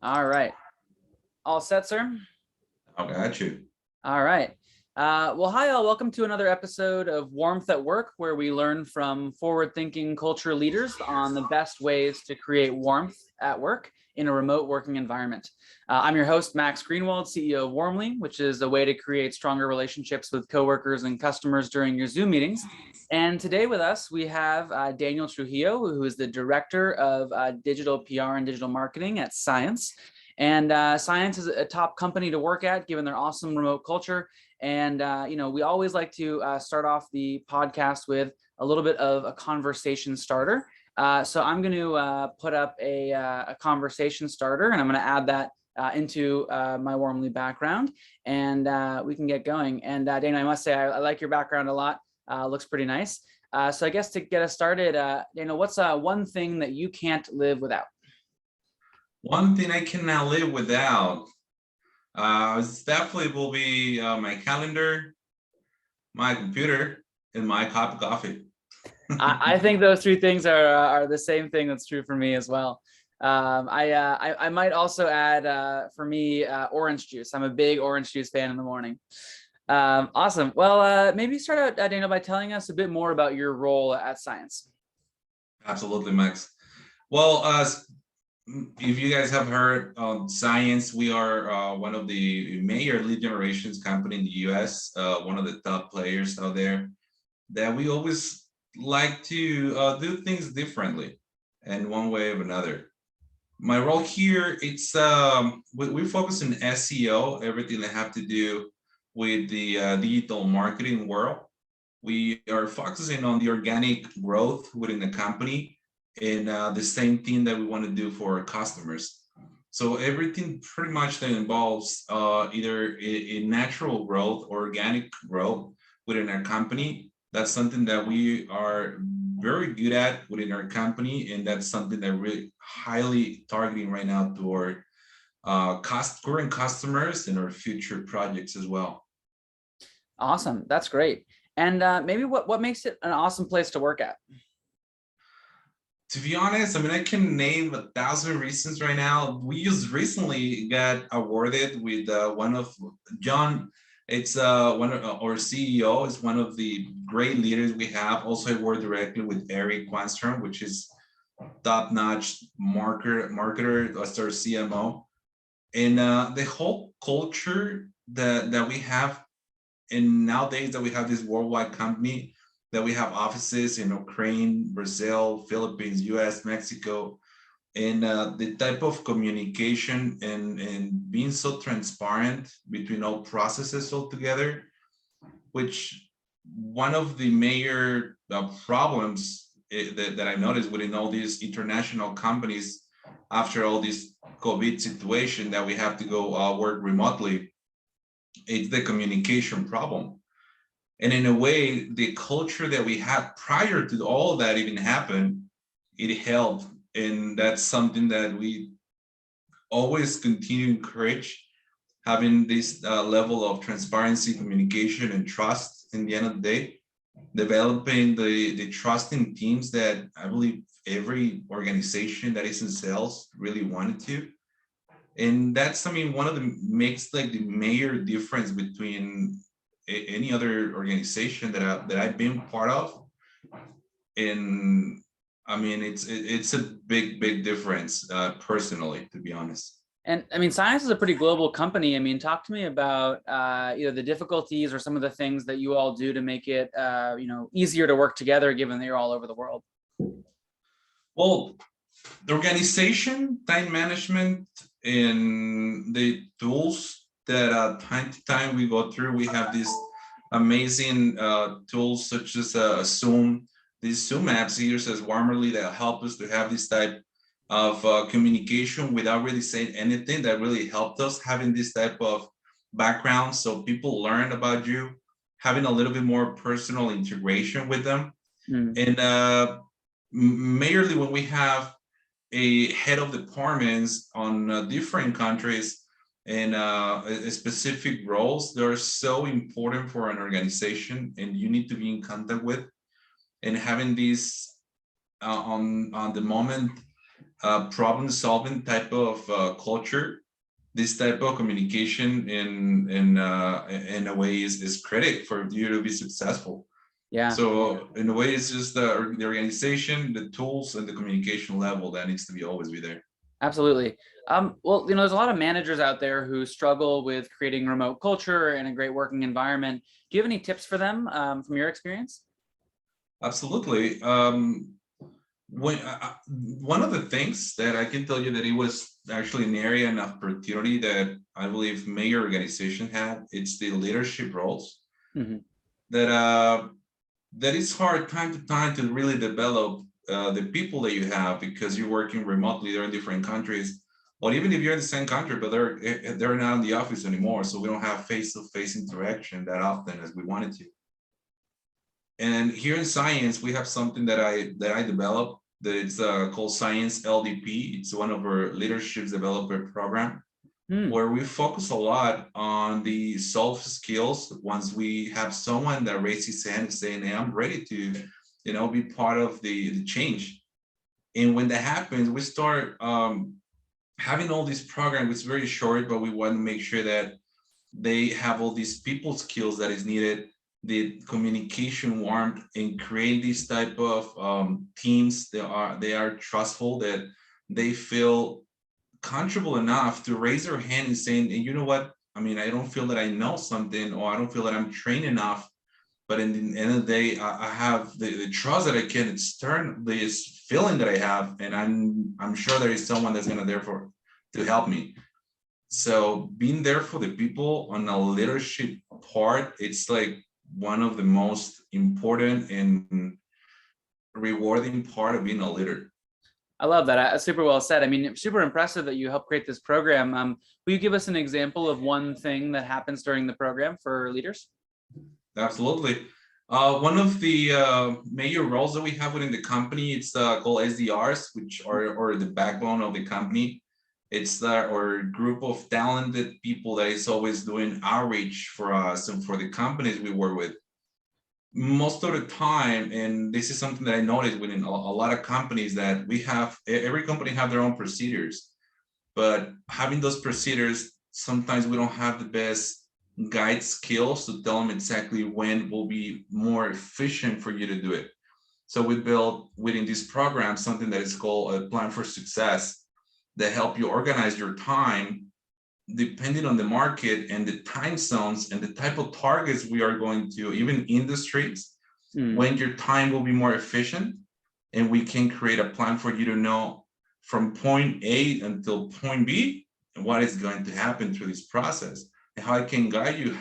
All right. All set, sir? I got you. All right. Well, hi, all. Welcome to another episode of Warmth at Work, where we learn from forward-thinking culture leaders on the best ways to create warmth at work in a remote working environment. I'm your host, Max Greenwald, CEO of Warmly, which is a way to create stronger relationships with coworkers and customers during your Zoom meetings. And today with us, we have Daniel Trujillo, who is the Director of Digital PR and Digital Marketing at Cience. And Cience is a top company to work at, given their awesome remote culture. And we always like to start off the podcast with a little bit of a conversation starter. So I'm going to put up a conversation starter, and I'm going to add that into my Warmly background, and we can get going. And Dana, I must say, I like your background a lot. Looks pretty nice. So I guess to get us started, Dana, what's one thing that you can't live without? One thing I cannot live without definitely will be my calendar, my computer, and my cup of coffee. I think those three things are the same thing that's true for me as well. I might also add for me orange juice. I'm a big orange juice fan in the morning. Awesome. Well, maybe start out, Daniel, by telling us a bit more about your role at Cience. Absolutely, Max. Well, if you guys have heard on Cience, we are one of the major lead generations company in the US, one of the top players out there, that we always like to do things differently in one way or another. My role here, it's we focus on SEO, everything that have to do with the digital marketing world. We are focusing on the organic growth within the company and the same thing that we want to do for our customers. So everything pretty much that involves either a natural growth or organic growth within our company, that's something that we are very good at within our company, and that's something that we're really highly targeting right now to our current customers and our future projects as well. Awesome. That's great. And maybe what makes it an awesome place to work at? To be honest, I mean, I can name 1,000 reasons right now. We just recently got awarded with one of John. It's one of our CEO is one of the great leaders we have. Also, I work directly with Eric Quanstrom, which is top-notch marketer, that's our CMO. And the whole culture that we have, and nowadays that we have this worldwide company, that we have offices in Ukraine, Brazil, Philippines, US, Mexico, and the type of communication and being so transparent between all processes altogether, which one of the major problems that I noticed within all these international companies after all this COVID situation that we have to go work remotely, it's the communication problem. And in a way, the culture that we had prior to all that even happened, it helped. And that's something that we always continue to encourage, having this level of transparency, communication, and trust in the end of the day, developing the trusting teams that I believe every organization that is in sales really wanted to. And that's, I mean, one of the makes like the major difference between any other organization that I've been part of. And I mean, it's a big difference personally, to be honest. And I mean, Cience is a pretty global company. I mean, talk to me about the difficulties or some of the things that you all do to make it easier to work together, given that you're all over the world. Well, the organization, time management, and the tools that time to time we go through. We have these amazing tools such as Zoom, these Zoom apps here as Warmly that help us to have this type of communication without really saying anything. That really helped us having this type of background, so people learn about you, having a little bit more personal integration with them. And majorly when we have a head of departments on different countries and specific roles, they're so important for an organization, and you need to be in contact with, and having these on the moment problem solving type of culture, this type of communication in a way is critical for you to be successful. Yeah. So in a way, it's just the organization, the tools, and the communication level that needs to be always be there. Absolutely. Well, there's a lot of managers out there who struggle with creating remote culture and a great working environment. Do you have any tips for them from your experience? Absolutely. One of the things that I can tell you that it was actually an area and opportunity that I believe major organization had, it's the leadership roles. Mm-hmm. That it's hard time to time to really develop the people that you have because you're working remotely. They're in different countries, or even if you're in the same country, but they're not in the office anymore, so we don't have face-to-face interaction that often as we wanted to. And here in Cience, we have something that I developed that it's called Cience LDP. It's one of our leadership developer program where we focus a lot on the soft skills. Once we have someone that raises his hand saying, hey, I'm ready to, be part of the change. And when that happens, we start having all these programs. It's very short, but we want to make sure that they have all these people skills that is needed, the communication warmth, and create these type of teams that they are trustful, that they feel comfortable enough to raise their hand and saying, and you know what, I mean, I don't feel that I know something, or I don't feel that I'm trained enough, but in the end of the day, I have the trust that I can extern this feeling that I have, and I'm sure there is someone that's gonna therefore to help me. So being there for the people on a leadership part, it's like one of the most important and rewarding part of being a leader. I love that. Super well said. I mean, super impressive that you helped create this program. Will you give us an example of one thing that happens during the program for leaders? Absolutely. One of the major roles that we have within the company, it's called SDRs, which are the backbone of the company. It's our group of talented people that is always doing outreach for us and for the companies we work with. Most of the time, and this is something that I noticed within a lot of companies, that we have, every company have their own procedures, but having those procedures, sometimes we don't have the best guide skills to tell them exactly when will be more efficient for you to do it. So we built within this program something that is called a plan for success that help you organize your time depending on the market and the time zones and the type of targets we are going to, even industries, when your time will be more efficient, and we can create a plan for you to know from point A until point B what is going to happen through this process, and how I can guide you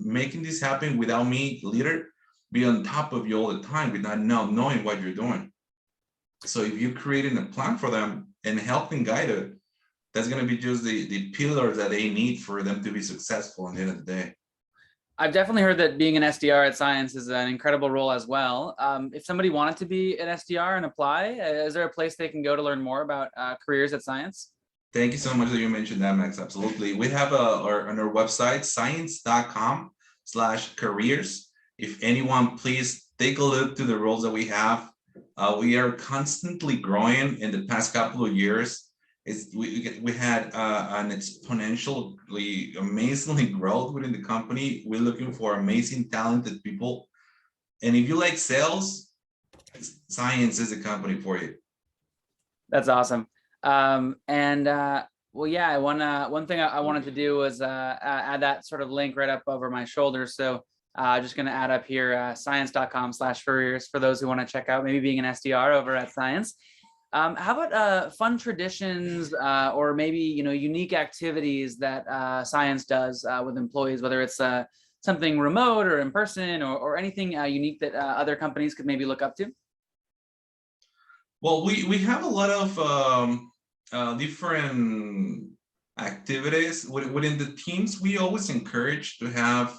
making this happen without me, leader, be on top of you all the time without knowing what you're doing. So if you're creating a plan for them and helping guide it, that's going to be just the pillars that they need for them to be successful at the end of the day. I've definitely heard that being an SDR at Cience is an incredible role as well. If somebody wanted to be an SDR and apply, is there a place they can go to learn more about careers at Cience? Thank you so much that you mentioned that, Max. Absolutely. We have on our website, cience.com/careers. If anyone, please take a look to the roles that we have. We are constantly growing. In the past couple of years, we had an exponentially, amazingly growth within the company. We're looking for amazing, talented people. And if you like sales, Cience is a company for you. That's awesome. Well, yeah, one thing I wanted to do was add that sort of link right up over my shoulder. So just going to add up here, cience.com/careers for those who want to check out maybe being an SDR over at Cience. How about fun traditions or maybe, unique activities that Cience does with employees, whether it's something remote or in person or anything unique that other companies could maybe look up to? Well, we have a lot of different activities within the teams. We always encourage to have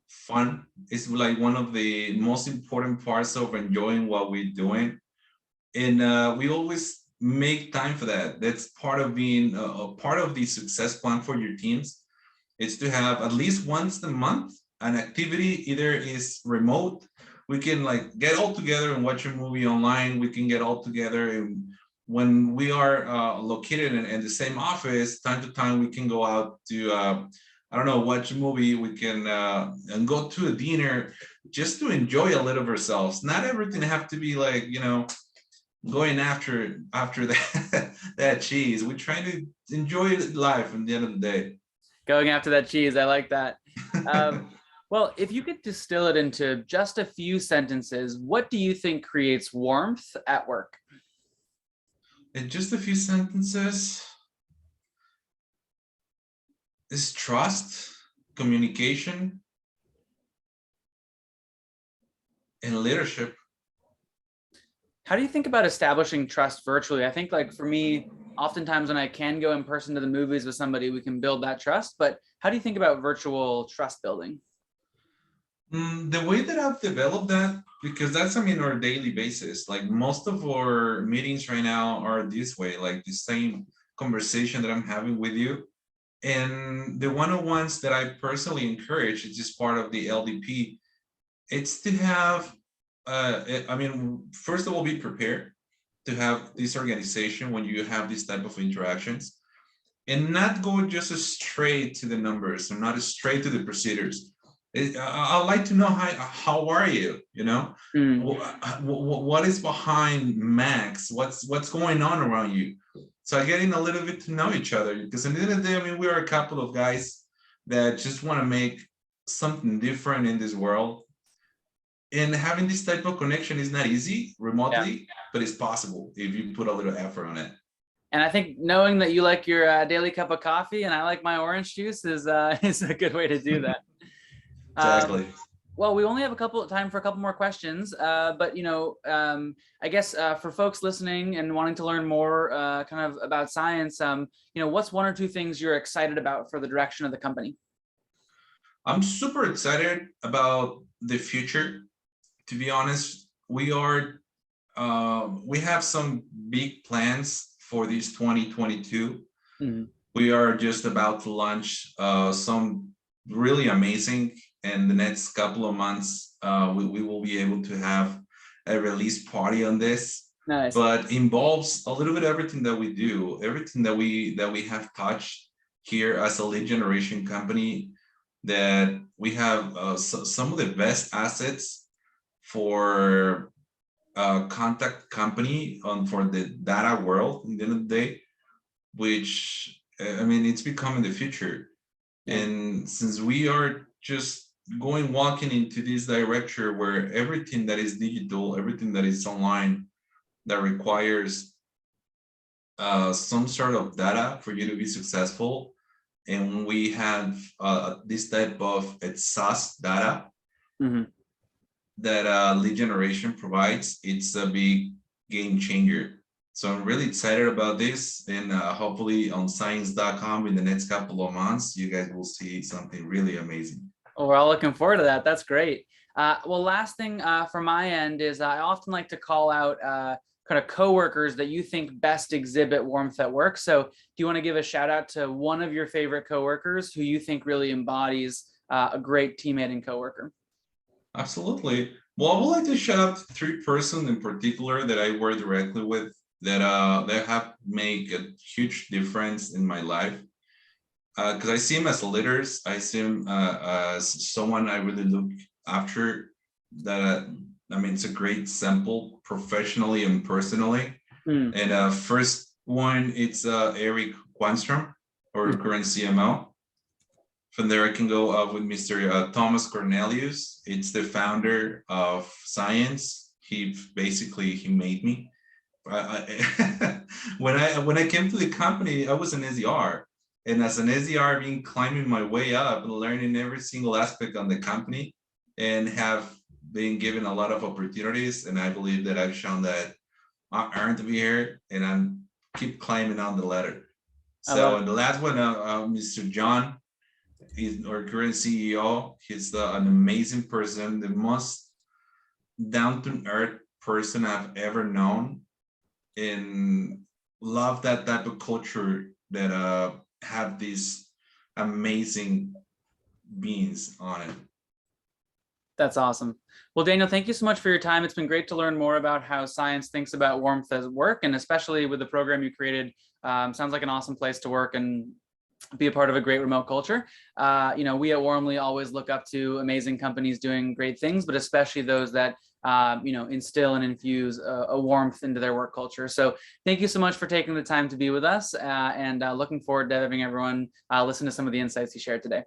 fun. It's like one of the most important parts of enjoying what we're doing. And we always make time for that. That's part of being a part of the success plan for your teams. It's to have at least once a month an activity, either is remote. We can like get all together and watch a movie online. We can get all together and when we are located in the same office, time to time we can go out to I don't know, watch a movie. We can and go to a dinner just to enjoy a little of ourselves. Not everything have to be like, going after that that cheese. We're trying to enjoy life at the end of the day. Going after that cheese, I like that. Well, if you could distill it into just a few sentences, what do you think creates warmth at work? In just a few sentences, is trust, communication, and leadership. How do you think about establishing trust virtually? I think, like, for me, oftentimes when I can go in person to the movies with somebody, we can build that trust. But how do you think about virtual trust building? The way that I've developed that, because that's, I mean, our daily basis. Like most of our meetings right now are this way, like the same conversation that I'm having with you. And the one-on-ones that I personally encourage, it's just part of the LDP, it's to have, I mean, first of all, be prepared to have this organization when you have this type of interactions, and not go just straight to the numbers and not straight to the procedures. I'd like to know how are you, Mm, what is behind Max, what's going on around you. So getting a little bit to know each other, because at the end of the day, I mean, we are a couple of guys that just want to make something different in this world, and having this type of connection is not easy yeah. remotely, but it's possible if you put a little effort on it. And I think knowing that you like your daily cup of coffee and I like my orange juice is is a good way to do that. Exactly. Well, we only have time for a couple more questions, but I guess for folks listening and wanting to learn more kind of about Cience, what's one or two things you're excited about for the direction of the company? I'm super excited about the future. To be honest, we have some big plans for this 2022. Mm-hmm. We are just about to launch some really amazing, and the next couple of months we will be able to have a release party on this. Nice. But involves a little bit everything that we do, everything that we have touched here as a lead generation company, that we have some of the best assets for contact company for the data world in the end of the day, which I mean, it's becoming the future. Yeah. And since we are just walking into this direction where everything that is digital, everything that is online, that requires some sort of data for you to be successful, and we have this type of SaaS data, Mm-hmm. that lead generation provides, it's a big game changer. So I'm really excited about this, and hopefully on cience.com in the next couple of months, you guys will see something really amazing. Well, we're all looking forward to that. That's great. Well, last thing from my end is I often like to call out kind of coworkers that you think best exhibit warmth at work. So do you want to give a shout out to one of your favorite coworkers who you think really embodies a great teammate and coworker? Absolutely. Well, I would like to shout out three persons in particular that I work directly with, that have made a huge difference in my life. Because I see him as leaders, I see him as someone I really look after. That I mean, it's a great sample professionally and personally. Mm. And first one, it's Eric Quanstrom, our current CMO. From there, I can go with Mr. Thomas Cornelius. It's the founder of Cience. He made me. When I came to the company, I was an SDR, and as an SDR, I've been climbing my way up and learning every single aspect on the company, and have been given a lot of opportunities. And I believe that I've shown that I earned to be here, and I'm keep climbing on the ladder. So, and the last one, Mr. John. He's our current CEO. He's an amazing person, the most down-to-earth person I've ever known, and love that type of culture that have these amazing beings on it. That's awesome. Well, Daniel, thank you so much for your time. It's been great to learn more about how Cience thinks about warmth as work, and especially with the program you created. Sounds like an awesome place to work and be a part of a great remote culture. We at Warmly always look up to amazing companies doing great things, but especially those that instill and infuse a warmth into their work culture. So thank you so much for taking the time to be with us, and looking forward to having everyone listen to some of the insights you shared today.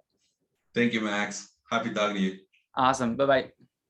Thank you, Max. Happy talking to you. Awesome. Bye-bye.